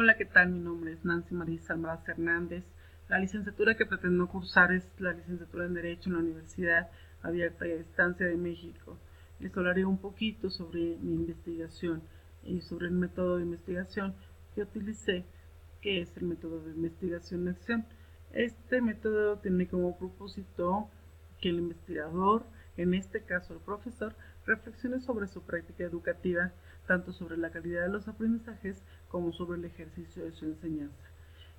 Hola, ¿qué tal? Mi nombre es Nancy Marisa Almaraz Hernández. La licenciatura que pretendo cursar es la licenciatura en Derecho en la Universidad Abierta y a Distancia de México. Les hablaré un poquito sobre mi investigación y sobre el método de investigación que utilicé, que es el método de investigación-acción. Este método tiene como propósito que el investigador, en este caso el profesor, reflexione sobre su práctica educativa, tanto sobre la calidad de los aprendizajes como sobre el ejercicio de su enseñanza.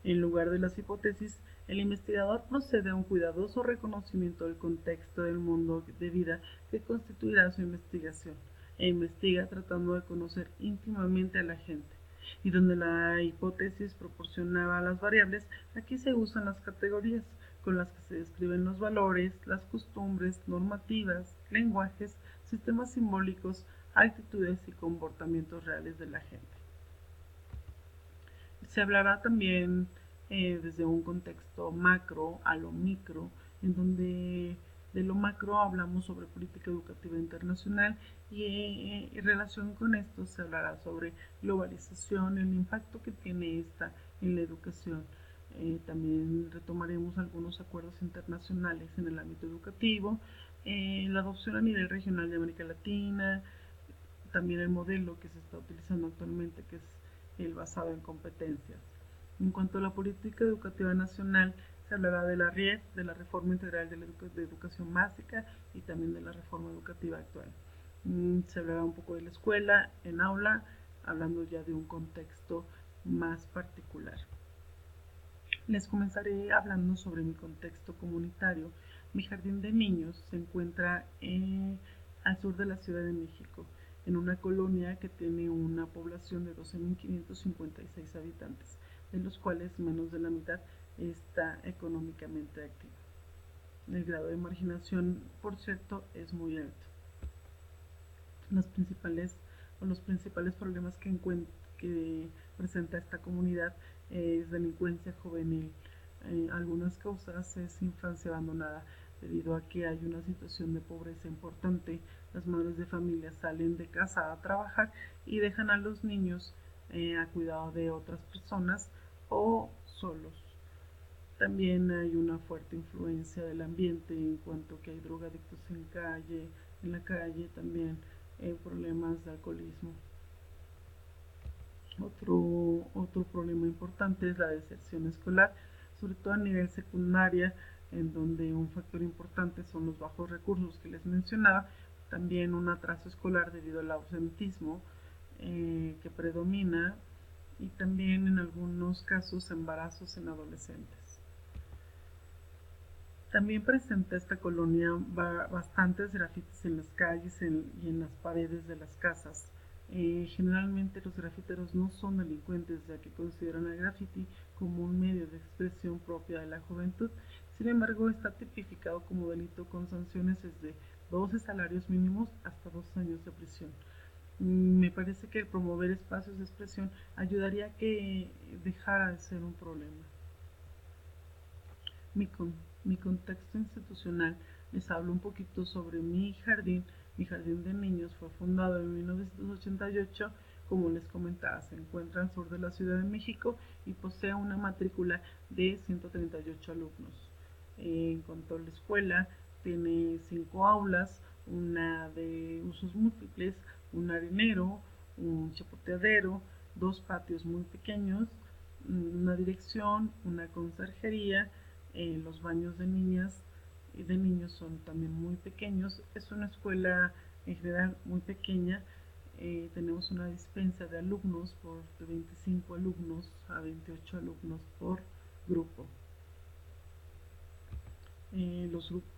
En lugar de las hipótesis, el investigador procede a un cuidadoso reconocimiento del contexto del mundo de vida que constituirá su investigación, e investiga tratando de conocer íntimamente a la gente. Y donde la hipótesis proporcionaba las variables, aquí se usan las categorías con las que se describen los valores, las costumbres, normativas, lenguajes, sistemas simbólicos, actitudes y comportamientos reales de la gente. Se hablará también desde un contexto macro a lo micro, en donde de lo macro hablamos sobre política educativa internacional y en relación con esto se hablará sobre globalización, el impacto que tiene esta en la educación. También retomaremos algunos acuerdos internacionales en el ámbito educativo, la adopción a nivel regional de América Latina, también el modelo que se está utilizando actualmente, que es el basado en competencias. En cuanto a la política educativa nacional, se hablará de la RIED, de la reforma integral de educación básica y también de la reforma educativa actual. Se hablará un poco de la escuela en aula, hablando ya de un contexto más particular. Les comenzaré hablando sobre mi contexto comunitario. Mi jardín de niños se encuentra al sur de la Ciudad de México, en una colonia que tiene una población de 12.556 habitantes, de los cuales menos de la mitad está económicamente activa. El grado de marginación, por cierto, es muy alto. Los principales problemas que presenta esta comunidad es delincuencia juvenil. Algunas causas es infancia abandonada, debido a que hay una situación de pobreza importante. Las madres de familia salen de casa a trabajar y dejan a los niños a cuidado de otras personas o solos. También hay una fuerte influencia del ambiente en cuanto que hay drogadictos en la calle también problemas de alcoholismo. Otro problema importante es la deserción escolar, sobre todo a nivel secundaria, en donde un factor importante son los bajos recursos que les mencionaba, también un atraso escolar debido al ausentismo que predomina y también en algunos casos embarazos en adolescentes. También presenta esta colonia bastantes grafitis en las calles y en las paredes de las casas. Generalmente los grafiteros no son delincuentes, ya que consideran el graffiti como un medio de expresión propia de la juventud. Sin embargo, está tipificado como delito con sanciones desde 12 salarios mínimos hasta 2 años de prisión. Me parece que el promover espacios de expresión ayudaría a que dejara de ser un problema. Mi, con, mi contexto institucional, les hablo un poquito sobre mi jardín. Mi jardín de niños fue fundado en 1988, como les comentaba, se encuentra al sur de la Ciudad de México y posee una matrícula de 138 alumnos. En cuanto a la escuela, tiene 5 aulas, una de usos múltiples, un arenero, un chapoteadero, 2 patios muy pequeños, una dirección, una conserjería, los baños de niñas y de niños son también muy pequeños. Es una escuela en general muy pequeña. Tenemos una dispensa de alumnos de 25 alumnos a 28 alumnos por grupo.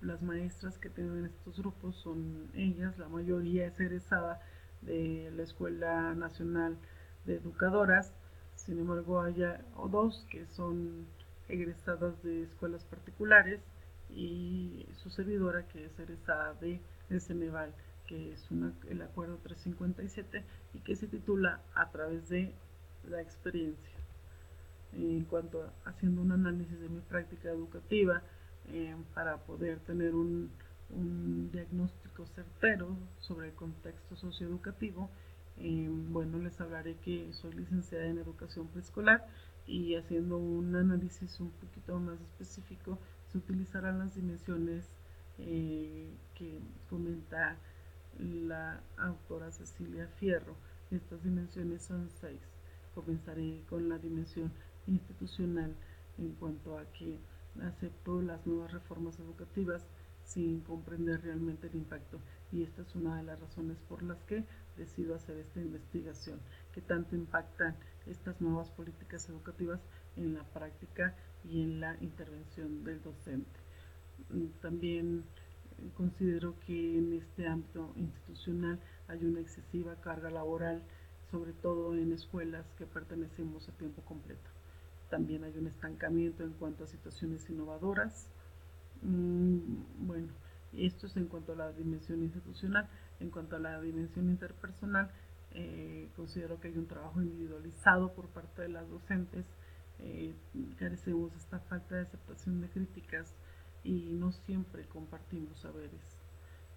Las maestras que tienen estos grupos son ellas, la mayoría es egresada de la Escuela Nacional de Educadoras. Sin embargo, hay dos que son egresadas de escuelas particulares y su servidora que es egresada de Ceneval, que es el acuerdo 357 y que se titula A través de la experiencia. En cuanto a haciendo un análisis de mi práctica educativa, para poder tener un diagnóstico certero sobre el contexto socioeducativo, Bueno, les hablaré que soy licenciada en educación preescolar y haciendo un análisis un poquito más específico se utilizarán las dimensiones que comenta la autora Cecilia Fierro. Estas dimensiones son 6. Comenzaré con la dimensión institucional en cuanto a que acepto las nuevas reformas educativas sin comprender realmente el impacto, y esta es una de las razones por las que decido hacer esta investigación, que tanto impactan estas nuevas políticas educativas en la práctica y en la intervención del docente. También considero que en este ámbito institucional hay una excesiva carga laboral, sobre todo en escuelas que pertenecemos a tiempo completo. También hay un estancamiento en cuanto a situaciones innovadoras. Bueno, esto es en cuanto a la dimensión institucional. En cuanto a la dimensión interpersonal, considero que hay un trabajo individualizado por parte de las docentes. Carecemos de esta falta de aceptación de críticas y no siempre compartimos saberes.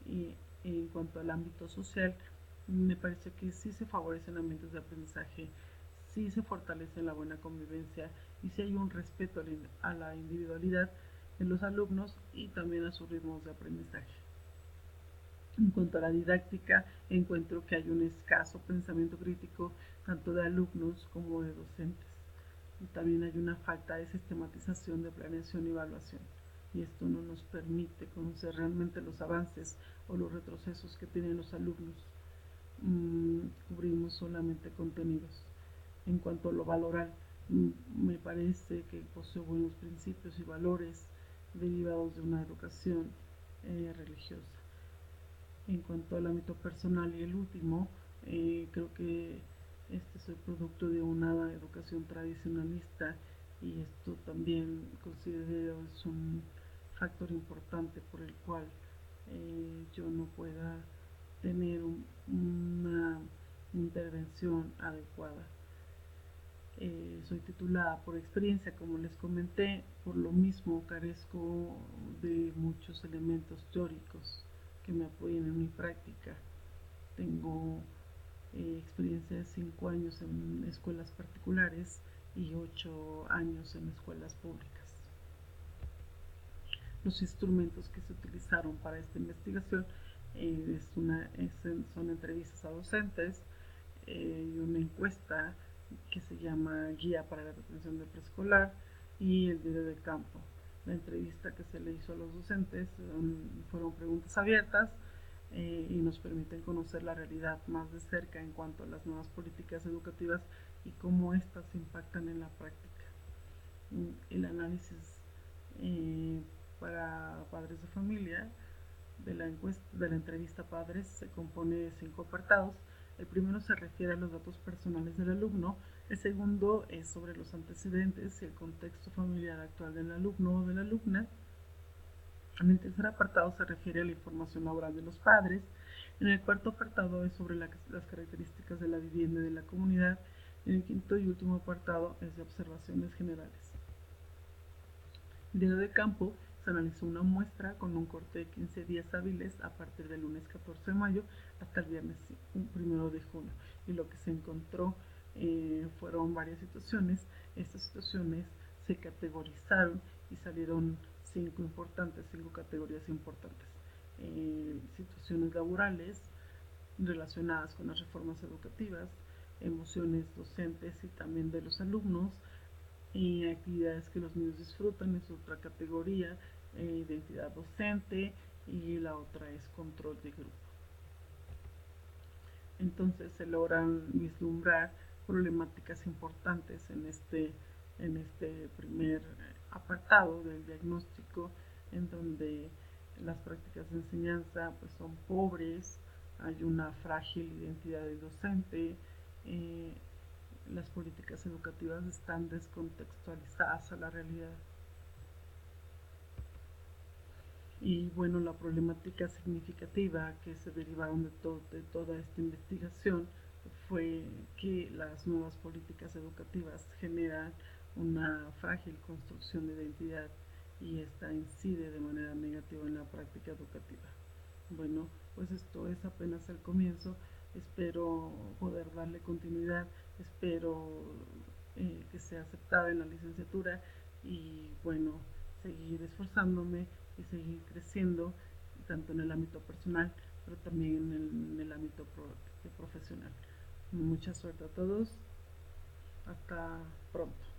Y en cuanto al ámbito social, me parece que sí se favorecen ambientes de aprendizaje, sí se fortalece la buena convivencia y sí hay un respeto a la individualidad de los alumnos y también a sus ritmos de aprendizaje. En cuanto a la didáctica, encuentro que hay un escaso pensamiento crítico tanto de alumnos como de docentes. Y también hay una falta de sistematización de planeación y evaluación. Y esto no nos permite conocer realmente los avances o los retrocesos que tienen los alumnos. Cubrimos solamente contenidos. En cuanto a lo valoral, me parece que posee buenos principios y valores derivados de una educación religiosa. En cuanto al ámbito personal y el último, creo que este es el producto de una educación tradicionalista y esto también considero es un factor importante por el cual yo no pueda tener una intervención adecuada. Soy titulada por experiencia, como les comenté, por lo mismo carezco de muchos elementos teóricos que me apoyen en mi práctica. Tengo experiencia de 5 años en escuelas particulares y 8 años en escuelas públicas. Los instrumentos que se utilizaron para esta investigación son entrevistas a docentes y una encuesta que se llama Guía para la Retención de Preescolar y el video de campo. La entrevista que se le hizo a los docentes fueron preguntas abiertas y nos permiten conocer la realidad más de cerca en cuanto a las nuevas políticas educativas y cómo éstas impactan en la práctica. El análisis para padres de familia de la entrevista a padres se compone de 5 apartados. El primero se refiere a los datos personales del alumno, el segundo es sobre los antecedentes y el contexto familiar actual del alumno o de la alumna. En el tercer apartado se refiere a la información laboral de los padres. En el cuarto apartado es sobre las características de la vivienda y de la comunidad. En el quinto y último apartado es de observaciones generales. El día de campo se analizó una muestra con un corte de 15 días hábiles a partir del lunes 14 de mayo hasta el viernes 1 de junio. Y lo que se encontró fueron varias situaciones. Estas situaciones se categorizaron y salieron 5 categorías importantes. Situaciones laborales relacionadas con las reformas educativas, emociones docentes y también de los alumnos, y actividades que los niños disfrutan es otra categoría, identidad docente, y la otra es control de grupo. Entonces se logran vislumbrar problemáticas importantes en este primer apartado del diagnóstico, en donde las prácticas de enseñanza pues, son pobres, hay una frágil identidad del docente, las políticas educativas están descontextualizadas a la realidad. Y bueno, la problemática significativa que se derivaron de toda esta investigación fue que las nuevas políticas educativas generan una frágil construcción de identidad y esta incide de manera negativa en la práctica educativa. Bueno, pues esto es apenas el comienzo espero poder darle continuidad, espero que sea aceptada en la licenciatura y bueno, seguir esforzándome y seguir creciendo tanto en el ámbito personal pero también en el ámbito profesional. Mucha suerte a todos, hasta pronto.